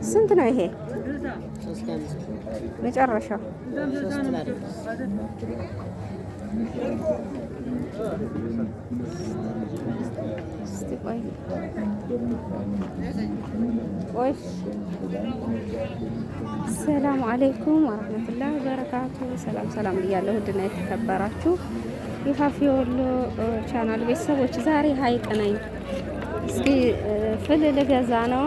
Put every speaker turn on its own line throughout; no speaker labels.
ስንት ነው ይሄ? መጨረሻው ሰላም አለይኩም ወራህመቱላሂ ወበረካቱ። ሰላም ብያለሁ። ውድና የተከበራችሁ የፋፊ ወሎ ቻናል ቤተሰቦች ዛሬ ሀይቅ ነኝ። እስኪ ፍል ልገዛ ነው።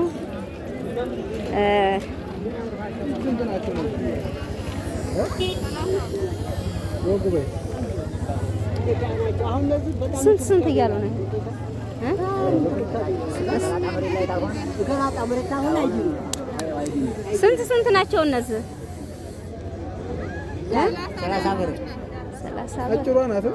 ስንት እያሉ ነው? ስንት ናቸው እነዚህ? 30 ብር። አጭሯ ናት።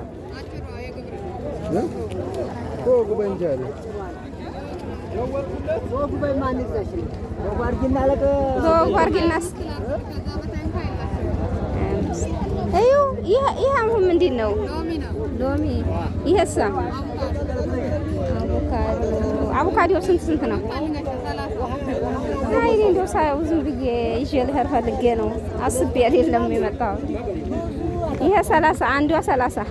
ይሄ አሁን ምንድን ነው? ሎሚ። ይሄሳ አቮካዶ ስንት ነው? አይ እኔ እንደው ሳይው ዝም ብዬ ይዤ ልሄድ ፈልጌ ነው። አስቤ አይደለም የመጣው። ይሄ 30 አንዷ 30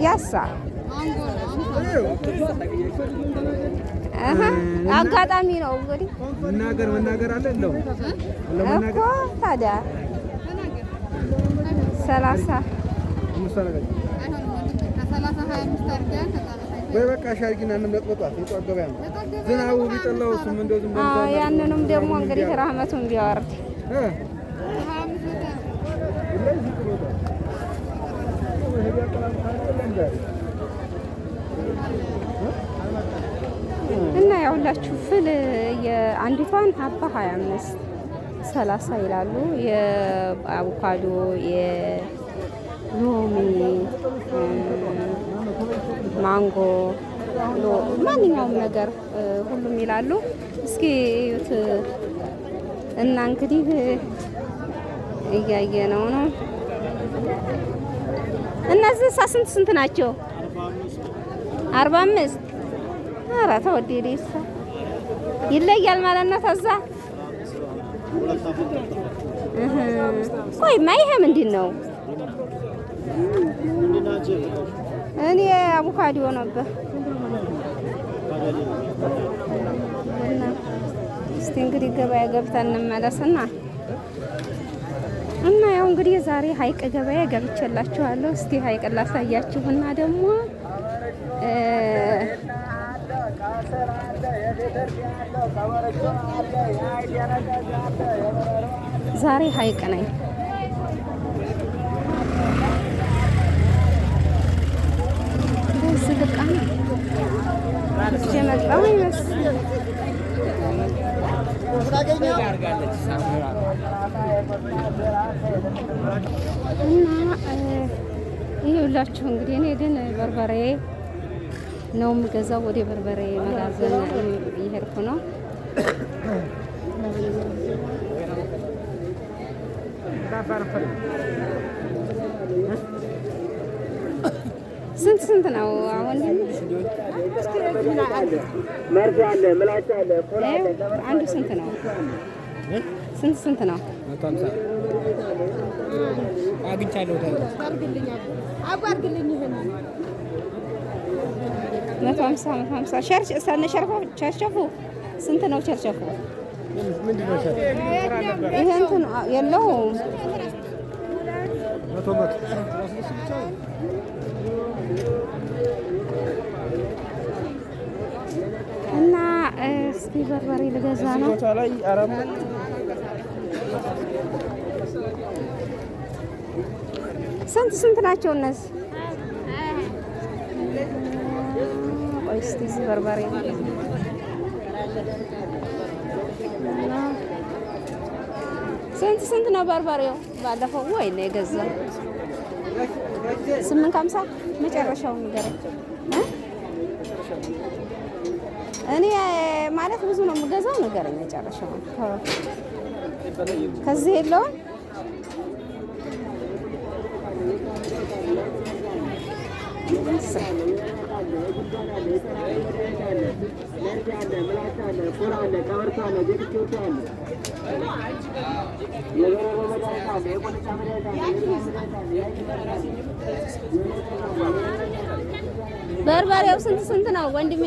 ያሳ አጋጣሚ ነው እንግዲህ መናገር አለ እንደው እኮ ታዲያ 30 በቃ ሻርጊና እንመጥበጣት ይጧገበያ ነው ዝናቡ ቢጠላው እሱም እንደው ዝም ብሎ ያንንም ደግሞ እንግዲህ ረህመቱን ቢያወርድ እና ያውላችሁ ፍል የአንዲቷን ሀባ 25 30 ይላሉ። የአቮካዶ የሎሚ ማንጎ ማንኛውም ነገር ሁሉም ይላሉ። እስኪ እዩት እና እንግዲህ እያየነው ነው። እነዚህ ስንት ናቸው? 45 ኧረ ተወደደ ይለያል ማለት ነው። ከዛ ቆይማ ይሄ ምንድን ነው? እኔ አቮካዶ ነበር። እስቲ እንግዲህ ገበያ ገብተን እንመለስና ያው እንግዲህ ዛሬ ሀይቅ ገበያ ገብቼላችኋለሁ። እስቲ ሀይቅ ላሳያችሁና ደግሞ ዛሬ ሀይቅ ነኝ። እዚህ ልቃ ነው የመጣው ይመስል እና ይኸውላችሁ እንግዲህ እኔ ግን በርበሬ ነው የምገዛው። ወደ በርበሬ መጋዘን እየሄድኩ ነው። ስንት ነው አሁን? መርፌ አለ፣ ምላጭ አለ፣ ኮላ አለ። አንዱ ስንት ነው? ስንት ነው? 150 አግኝቻለሁ። አጓርግልኝ ይሄን 150 ሸርች እሳነ ሸርፎ ስንት ነው? ሸርሸፎ ምንድነው? ይሄ እንትን የለውም። እና እስኪ በርበሬ ልገዛ ነው። ስንት ናቸው እነዚህ? ቆይ እስኪ እዚህ በርበሬ ስንት ነው በርበሬው? ባለፈው ወይ ነው የገዛው 850 መጨረሻው ንገረኝ። እኔ ማለት ብዙ ነው የምገዛው፣ ንገረኝ መጨረሻው። ከዚህ የለውም በርበሬው ስንት ነው ወንድሜ?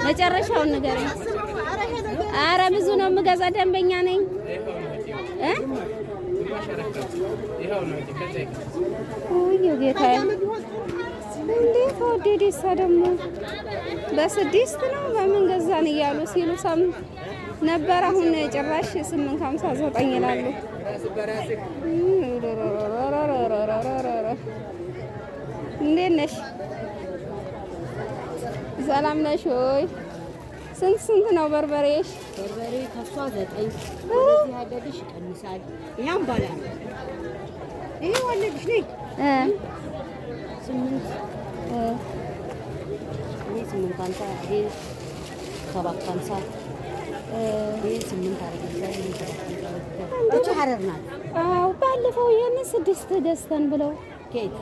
መጨረሻውን ንገረኝ። ኧረ ብዙ ነው የምገዛ፣ ደንበኛ ነኝ። ውይ ጌታዬ እንዴት ወደደሳ ደግሞ በ6 ነው በምን ገዛን እያሉ ሲሉ ሰም ነበር። አሁን ጭራሽ 8.59 ይላሉ። እንዴት ነሽ? ሰላም ነሽ ወይ? ስንት ነው በርበሬሽ?
በርበሬ ከሷ 9 ወደዚህ ያለልሽ ይቀንሳል። ያም ባላ ነው ይሄ ወለድሽ ነኝ 8 ይሄ 8.50 ይሄ 7.50 ይሄ 8 አረጋግጠን እቺ ሐረር ናት።
አዎ ባለፈው ይሄን 6 ገዝተን ብለው
ኬት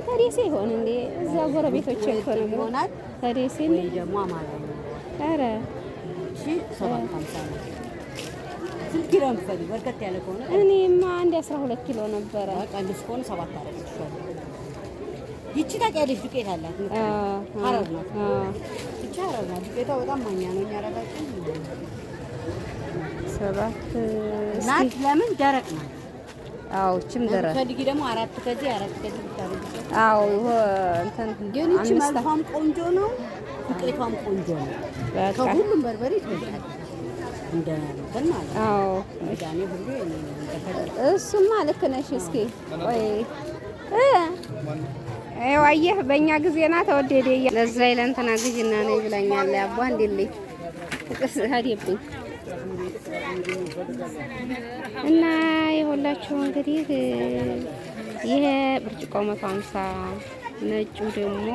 ከደሴ ይሆን እንዴ? እዛ ጎረቤቶች እኮ ነው
ይሆናል።
ከደሴ
ወይ ደግሞ አማራ ነው።
ኧረ
እሺ 7.50 ነው። ስንት ኪሎ እንፈልግ? በርከት ያለ ከሆነ
እኔማ አንድ 12 ኪሎ ነበረ።
ቀንስ ከሆነ 7 አረጋግጠን ይቺ ታውቂያለሽ፣ ዱቄት አላት። ሐረር ናት። ይቺ ሐረር ናት። ዱቄቷ በጣም ማኛ ነው። እኛ አረጋግጠን
7
ናት። ለምን ደረቅ ናት።
አዎ እቺም ደረቅ
ፈልጊ ደግሞ 4 ከዚህ 4 ከዚህ ብታረጊ።
አዎ እንትን
ግን እቺ መልኳም ቆንጆ ነው፣ ዱቄቷም ቆንጆ ነው። ከሁሉም በርበሬ ትበልጣለች እንደ እንትን ማለት ነው።
አዎ
ዳኔ ሁሉ
እሱማ ልክ ነሽ። እስኪ ቆይ አይው አየህ፣ በእኛ ጊዜና ተወደደ ለዛ ይለንተና ግጅና ነኝ ብላኛለች። አባ እንዴልኝ ፍቅስ ሀዲብኝ እና ይኸውላችሁ እንግዲህ ይሄ ብርጭቆ 150፣ ነጩ ደግሞ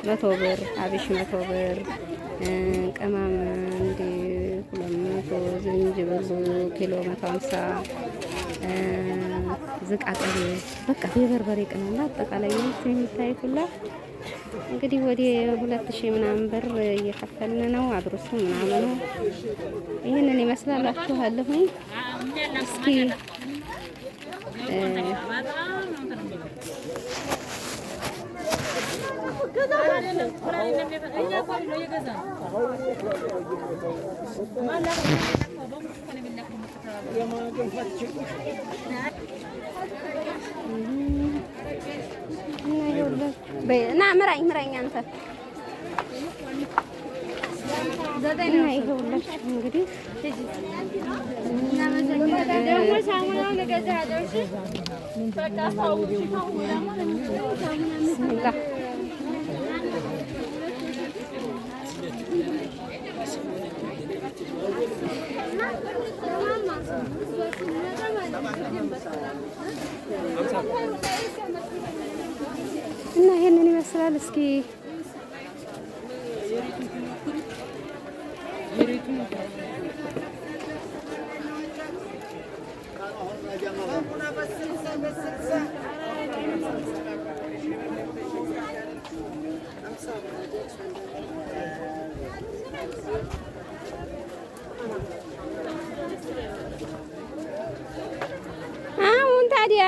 100 ብር፣ አብሽ 100 ብር፣ ቅመም እንደ 200፣ ዝንጅብል ኪሎ 150፣ ዝቃቅቤ በቃ የበርበሬ ቅመም አጠቃላይ ነው የሚታዩት ሁላ እንግዲህ ወደ 2000 ምናምን ብር እየከፈልን ነው። አድርሱ ምናምን ይሄንን ይመስላላችኋለሁኝ። እስኪ እና ምራኝ አንተ ዘጠኝ ነው። ይኸውላችሁ እንግዲህ ደግሞ ሳሙናው ነገዛለው። እሺ በቃ ሳውጪ እና ይሄንን ይመስላል። እስኪ አሁን ታዲያ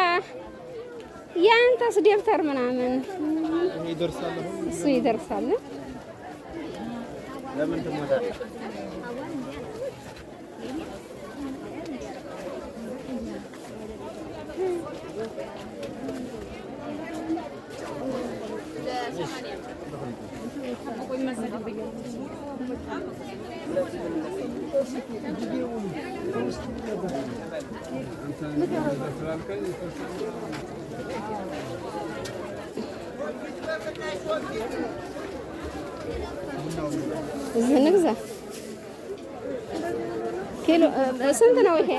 ያንተስ ደብተር ምናምን
ይደርሳል።
እሱ ይደርሳል።
ለምን ትሞታለህ?
እዚህ እንግዛ። ኪሎ ስንት ነው ይሄ?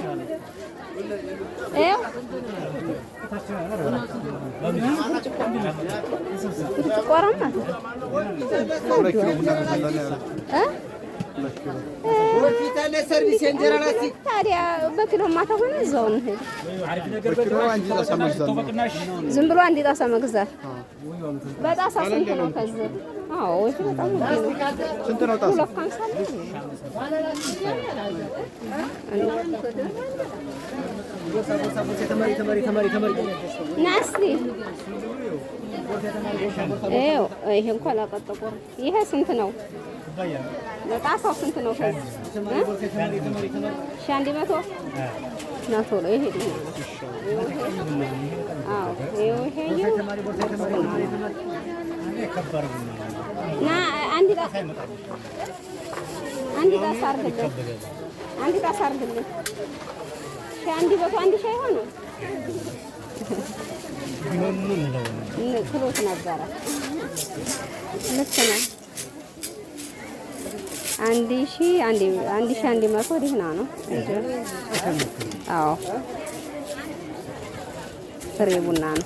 ታዲያ በኪሎ ማታ ሆነ እዛው እንሂድ። ዝም ብሎ አንድ ጣሳ መግዛት በጣሳ ስንት ነው? ከዚህ አዎ ወይ በጣም ነው።
ስንት ነው ጣሳ?
ናስቲ ይሄ እንኳን አላቀጠቆም። ይሄ ስንት ነው? ጣሳው ስንት ነው? ከዚህ 1100 ናቶ ነው ይሄ። አዎ ይሄ ና አንድ ጣሳ አድርግልኝ። አንድ ጣሳ አድርግልኝ። አንድ በቶ አንድ ሻይ ሆነ ክሎት ነበረ። ልክ ነው። 1100 ደህና ነው። አዎ ፍሬ ቡና ነው።